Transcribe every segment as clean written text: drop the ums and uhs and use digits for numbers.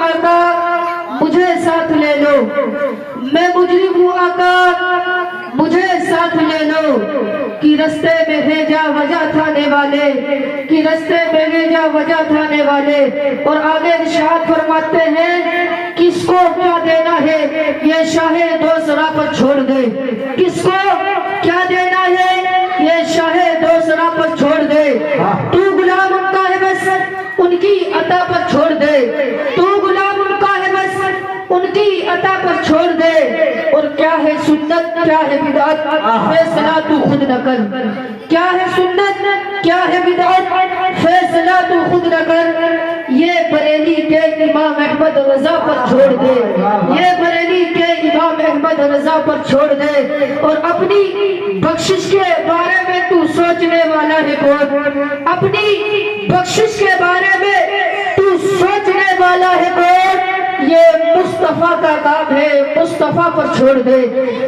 آقا مجھے ساتھ لے لو، میں مجرم ہوں آقا مجھے ساتھ لے لو، کہ رستے میں بھیجا وجہ تھانے والے، کہ رستے میں بھیجا وجہ تھانے والے۔ اور آگے ارشاد فرماتے ہیں کس کو کیا دینا ہے یہ شاہ دوسرا پر چھوڑ دے، کس کو کیا دینا ہے یہ شاہ دوسرا پر چھوڑ دے، تو غلام ان کا ہے بس ان کی عطا پر چھوڑ دے، تو غلام ان کا ہے بس ان کی عطا پر چھوڑ دے۔ اور کیا ہے سنت کیا ہے بدعت فیصلہ تو خود نہ کر، کیا ہے سنت کیا ہے بدعت فیصلہ تو خود نہ کر، یہ بریلی کے امام احمد رضا پر چھوڑ دے، یہ بریلی کے امام احمد رضا پر چھوڑ دے۔ اور اپنی بخشش کے بارے میں تو سوچنے والا ہے کون، اپنی بخشش کے بارے میں تو سوچنے والا ہے کون، یہ مصطفیٰ کا کام ہے مصطفیٰ پر چھوڑ دے،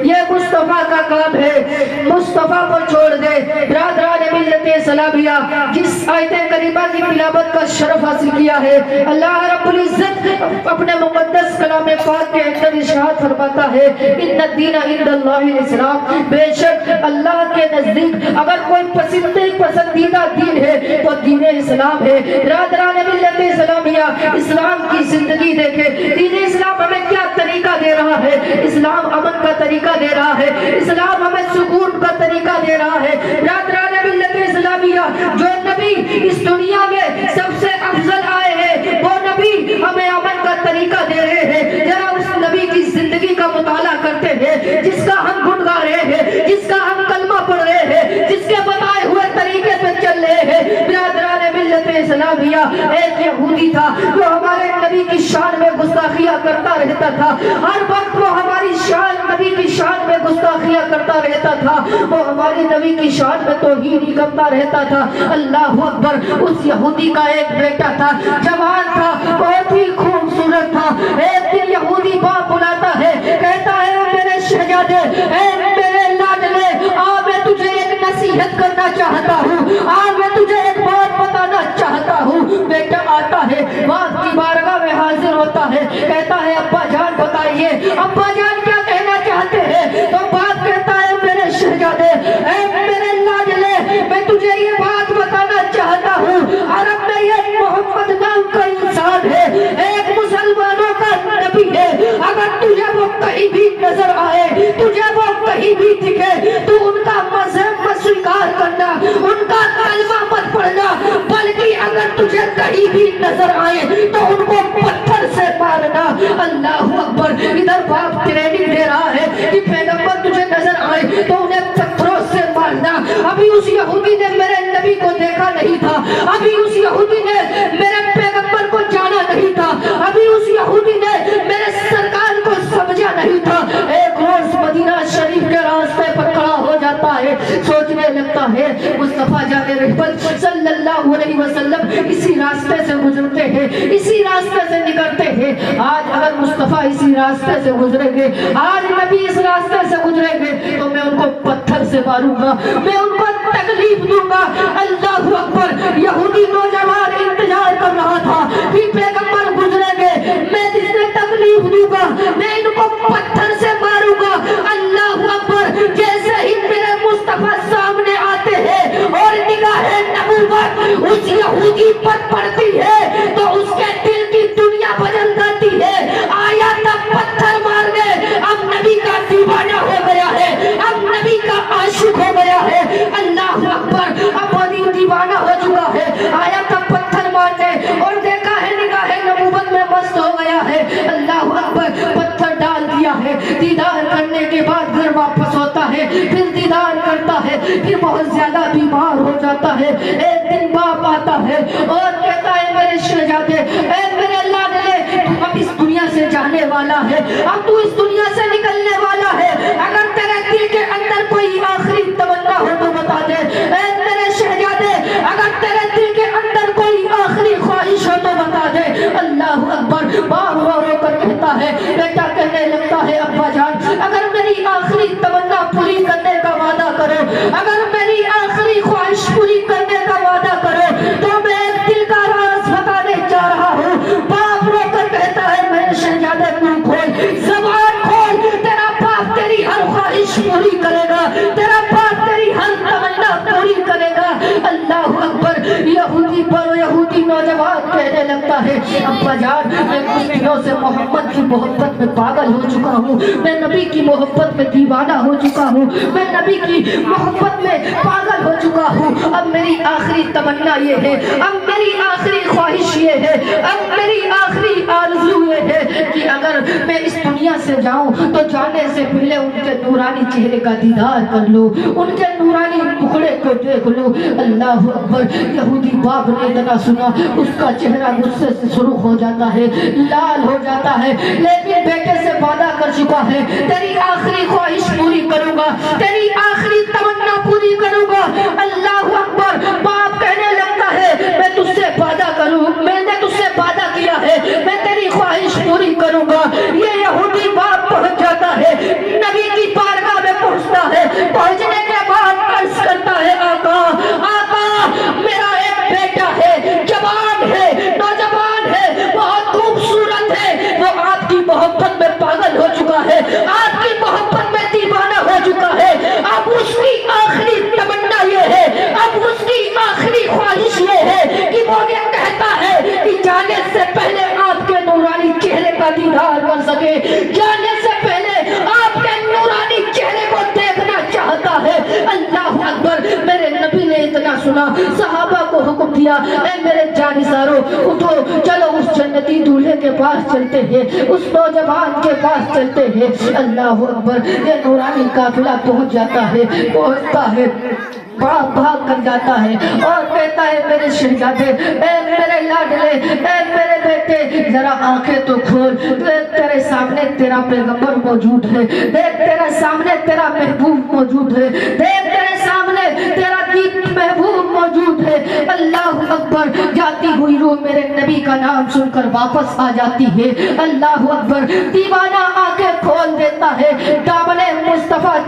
یہ مصطفیٰ کا کام ہے مصطفیٰ پر چھوڑ دے۔ برادران ملت اسلامیہ جس آیت کریمہ کی تلاوت کا شرف حاصل کیا ہے، اللہ رب العزت اپنے مقدس کلام پاک کے اندر ارشاد فرماتا ہے ان الدین عند اللہ الاسلام، بے شک اللہ کے نزدیک اگر کوئی پسندیدہ دین ہے تو دین اسلام ہے۔ برادران ملت اسلامیہ اسلام کی زندگی دیکھیں، دین اسلام ہمیں کیا طریقہ دے رہا ہے، اسلام امن کا طریقہ دے رہا ہے، اسلام ہمیں سکون کا طریقہ دے رہا ہے۔ برادران ملت اسلامیہ جو نبی اس دنیا میں سب سے افضل آئے ہیں وہ نبی ہمیں امن کا طریقہ دے رہے ہیں۔ ذرا اس نبی کی زندگی کا مطالعہ کرتے ہیں جس کا ہم گن گا رہے ہیں، جس کا ہم کلمہ پڑھ رہے ہیں، جس کے بتائے ہوئے طریقے پہ چل رہے ہیں۔ برادران ملت اسلامیہ ایک یہودی تھا جو ہمارے نبی کی شان میں گستاخیاں کرتا رہتا تھا، ہر وقت وہ ہماری شان نبی کی شان میں گستاخیاں کرتا رہتا تھا، وہ ہماری نبی کی شان میں توہین ہی کرتا رہتا تھا۔ اللہ اکبر۔ اس یہودی کا ایک بیٹا تھا، جوان تھا، بہت ہی خوبصورت تھا۔ ایک دن یہودی باپ بلاتا ہے، کہتا ہے میرے شہزادے، اے میرے لاڈلے، میں تجھے ایک نصیحت کرنا چاہتا ہوں، میں تجھے ایک بات بتانا چاہتا ہوں۔ بیٹا آتا ہے، باپ کی بارگاہ میں حاضر ہوتا ہے، کہتا ہے ابا جان بتائیے، ابا جان کیا کہنا چاہتے ہیں؟ تو باپ کہتا ہے میرے شہزادے، اے میرے لاڈلے، میں تجھے یہ بات بتانا چاہتا ہوں، عرب میں یہ محمد نام کا انسان ہے، ایک مسلمانوں کا نبی ہے، اگر تجھے وہ کہیں بھی نظر آئے، تجھے وہ کہیں بھی دکھے، تو ان کا مذہب مت سویکار کرنا، ان کا کلمہ مت پڑھنا، بلکہ اگر تجھے کہیں بھی نظر آئے تو ان کو پتھر سے مارنا۔ اللہ اکبر۔ ادھر باپ ٹریننگ دے رہا ہے کہ پیغمبر تجھے نظر آئے تو انہیں پتھروں سے مارنا۔ ابھی اس یہودی نے میرے نبی کو دیکھا نہیں تھا، ابھی اس یہودی نے میرے پیغمبر کو جانا نہیں تھا، ابھی اس یہودی نے میرے سرکار کو سمجھا نہیں تھا۔ ایک روز مدینہ شریف کے راستے پر کھڑا ہو جاتا ہے، سوچنے لگتا ہے مصطفیٰ جان رحمت صلی اللہ علیہ وسلم اسی راستے سے گزرتے ہیں، اسی راستے سے نکلتے ہیں، آج اگر مصطفیٰ اسی راستے سے گزریں گے، آج نبی اس راستے سے گزریں گے تو میں ان کو پتھر سے ماروں گا، میں ان کو تکلیف دوں گا۔ اللہ اکبر۔ یہودی نوجوان انتظار کر رہا تھا کہ پیغمبر گزریں گے، میں جسے تکلیف دوں گا، میں ان کو پتھر سے ماروں گا۔ اللہ اکبر۔ جیسے ہی میرے مصطفیٰ سامنے آتے ہیں اور نگاہ نبوت اس یہودی پر پڑتی ہے تو اس کے دل کی دنیا بدل جاتی ہے۔ آیا تب پتھر مار گئے، اب نبی کا دیوانہ ہو گیا ہے، اب نبی کا عاشق ہو گیا ہے۔ اللہ اکبر۔ اب وہ دیوانہ ہو چکا ہے، آیا تب پتھر مارنے اور دیکھا ہے نگاہ نبوت میں مست ہو گیا ہے۔ اللہ اکبر۔ پتھر ڈال دیا ہے، دیدار کرنے کے بعد گھر واپس ہوتا ہے، پھر دیدار کرتا ہے، پھر بہت زیادہ بیمار ہو جاتا ہے۔ ایک دن باپ آتا ہے اور کہتا ہے میرے شہزادے، اے میرے لاڈلے، تو اب اس دنیا سے جانے والا ہے، اب تو اس دنیا سے نکلنے والا ہے، اگر تیرے دل کے اندر کوئی آخری تمنا ہو تو بتا دے۔ اے میرے شہزادے، اگر تیرے دل کے اندر کوئی آخری خواہش ہو تو بتا دے۔ اللہ اکبر۔ باپ رو رو کر کہتا ہے، بیٹا کہنے لگتا ہے ابا جان اگر میری آخری تمنا پوری کرنے کا وعدہ کرو، اگر میری آخری خواہش پوری کرنے کا وعدہ کرو تو میں ایک دل کا راز بتانے جا رہا ہوں۔ باپ لگتا ہے ابا جان میں کچھ دنوں سے محمد کی محبت میں پاگل ہو چکا ہوں، میں نبی کی محبت میں دیوانہ ہو چکا ہوں، میں نبی کی محبت میں پاگل ہو چکا ہوں۔ اب میری آخری تمنا یہ ہے، اب میری آخری خواہش یہ ہے، اب میری آخری آرزو یہ ہے کہ اگر میں اس دنیا سے جاؤں تو جانے سے پہلے ان کے نورانی چہرے کا دیدار کر لوں، ان کے نورانی ٹکڑے کو دیکھ لوں۔ اللہ اکبر، یہودی باپ نے اتنا سنا، اس کا چہرہ غصے سے سرخ ہو جاتا ہے، لال ہو جاتا ہے، لیکن بیٹے سے وعدہ کر چکا ہے تیری آخری خواہش پوری کروں گا، تیری آخری تمنا پوری کروں گا۔ اللہ اکبر، باپ کہنے لگتا ہے میں تجھ سے وعدہ کروں، میں نے تجھ سے وعدہ کیا ہے میں تیری خواہش پوری کروں گا۔ یہ یہودی باپ پہنچ جاتا ہے، نبی کی بارگاہ میں پہنچتا ہے، پہنچنے کے بعد عرض کرتا ہے آقا آقا میرا ایک بیٹا ہے، جوان ہے، نوجوان ہے، بہت خوبصورت ہے، وہ آپ کی محبت میں پاگل ہو چکا ہے، آپ کی محبت میں دیوانہ ہو چکا ہے۔ اب اس کی آخری تمنا یہ ہے، اب اس کی آخری خواہش یہ ہے کہ وہ یہ کہتا ہے کہ جانے سے پہلے آپ کے نورانی چہرے کا دیدار کر سکے، جانے سے پہلے آپ کے نورانی چہرے کو دیکھنا چاہتا ہے۔ اللہ اکبر، میرے نبی نے اتنا سنا، صحابہ کو حکم دیا اے میرے جانثارو اٹھو، چلو اس جنتی دولہے کے پاس چلتے ہیں، اس نوجوان کے پاس چلتے ہیں۔ اللہ اکبر، یہ نورانی قافلہ پہنچ جاتا ہے، پہنچتا ہے، بھاگ کر جاتا ہے اور کہتا ہے میرے شہزادے، اے میرے لاڈلے، اے میرے بیٹے، ذرا آنکھیں تو کھول، تیرے سامنے تیرا پیغمبر موجود ہے، دیکھ تیرے سامنے تیرا محبوب موجود ہے، دیکھ تیرے سامنے تیرا دیپ محبوب موجود ہے۔ اللہ اکبر، جاتی ہوئی روح میرے نبی کا نام سن کر واپس آ جاتی ہے۔ اللہ اکبر، دیوانہ آنکھیں کھول دیتا ہے، دامن مصطفیٰ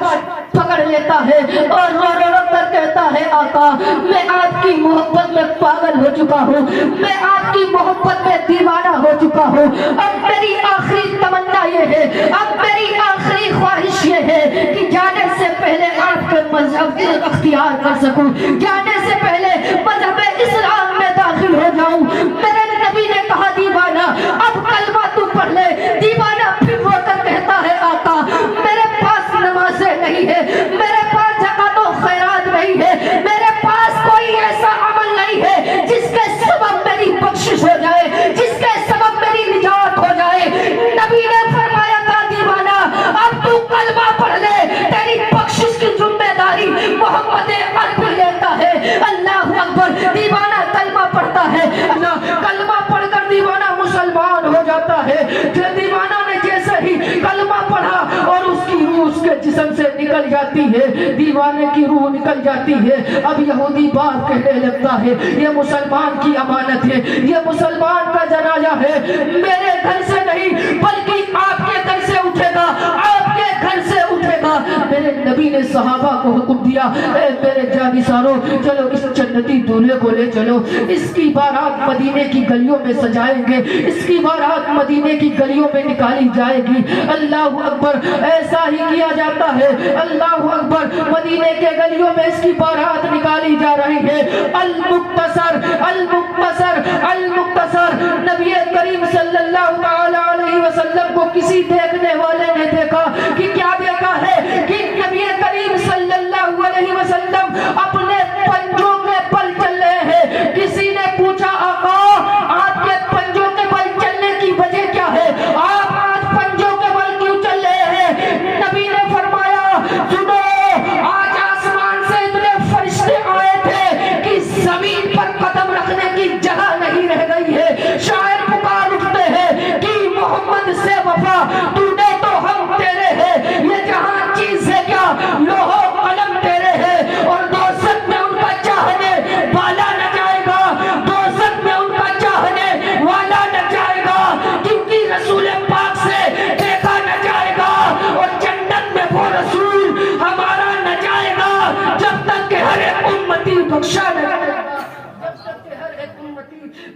پکڑ لیتا ہے اور رو رو کر کہتا ہے آقا میں آپ کی محبت میں پاگل ہو چکا ہوں، میں آپ کی محبت میں دیوانہ ہو چکا ہوں۔ اب میری آخری تمنا یہ ہے، اب میری آخری خواہش یہ ہے کہ جانے سے پہلے آپ کے مذہب اختیار کر سکوں، جانے سے پہلے مذہب اسلام میں داخل ہو جاؤں۔ میرے نبی نے کہا دیوانہ اب کلمہ تو پڑھ لے۔ دیوانہ پھر رو کر کہتا ہے آقا میرے پاس نمازیں نہیں ہے، میرے پاس زکات و خیرات نہیں ہے، میرے پاس کوئی ایسا عمل نہیں ہے جس کے سبب میری بخشش ہو جائے، جس کے سبب میری نجات ہو جائے۔ نبی نے فرمایا تھا دیوانہ اب تو کلمہ پڑھ لے، تیری بخشش کی ذمہ داری محمد عربی لیتا ہے۔ اللہ اکبر، دیوانہ کلمہ پڑھتا ہے، کلمہ پڑھ کر دیوانہ مسلمان ہو جاتا ہے۔ پھر دیوانہ نے جیسے ہی کلمہ پڑھا اور اس کی روح اس کے جسم سے نکل جاتی ہے، دیوانے کی روح نکل جاتی ہے۔ اب یہودی باپ کہنے لگتا ہے یہ مسلمان کی امانت ہے، یہ مسلمان کا جنازہ ہے، میرے گھر سے نہیں بلکہ آپ کے گھر سے اٹھے گا، آپ کے گھر سے اٹھے گا۔ میرے نبی نے صحابہ کو حکم دیا اے میرے جانثارو چلو اس جنتی دولہے کو لے چلو، اس کی بارات مدینے کی گلیوں میں سجائیں گے، اس کی بارات مدینے کی گلیوں میں نکالی جائے گی۔ اللہ اکبر، ایسا ہی کیا جاتا ہے۔ اللہ اکبر، مدینے کے گلیوں میں اس کی بارات نکالی جا رہی ہے۔ المختصر المختصر المختصر، نبی کریم صلی اللہ علیہ وسلم کو کسی دیکھنے والے نے دیکھا کہ کیا دیکھا ہے کہ نبی کریم صلی اللہ علیہ وسلم اپنے پنجوں کے بل چل رہے ہیں۔ کسی نے پوچھا آقا آپ کے پنجوں کے بل چلنے کی وجہ کیا ہے، آپ آج پنجوں کے بل کیوں چل رہے ہیں؟ نبی نے فرمایا سنو، آج آسمان سے اتنے فرشتے آئے تھے کہ زمین پر قدم رکھنے کی جگہ نہیں رہ گئی ہے۔ شاعر پکار اٹھتے ہیں کہ محمد سے وفا تو نے تو ہم تیرے ہیں، یہ جہاں چیز ہے کیا لوح و قلم تیرے ہیں۔ اور دوزخ میں ان کا چاہنے والا نہ جائے گا، دوزخ میں ان کا چاہنے والا نہ جائے گا، کیونکہ رسول پاک سے دیکھا نہ جائے گا، اور جنت میں وہ رسول ہمارا نہ جائے گا جب تک کہ ہر ایک امتی بخشا نہ جائے گا،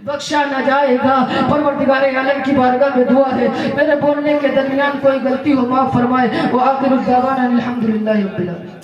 بخشا نہ جائے گا۔ پروردگار عالم کی بارگاہ میں دعا ہے میرے بولنے کے درمیان کوئی غلطی ہو معاف فرمائے۔ وآخر الدعوانا الحمدللہ رب العالمین۔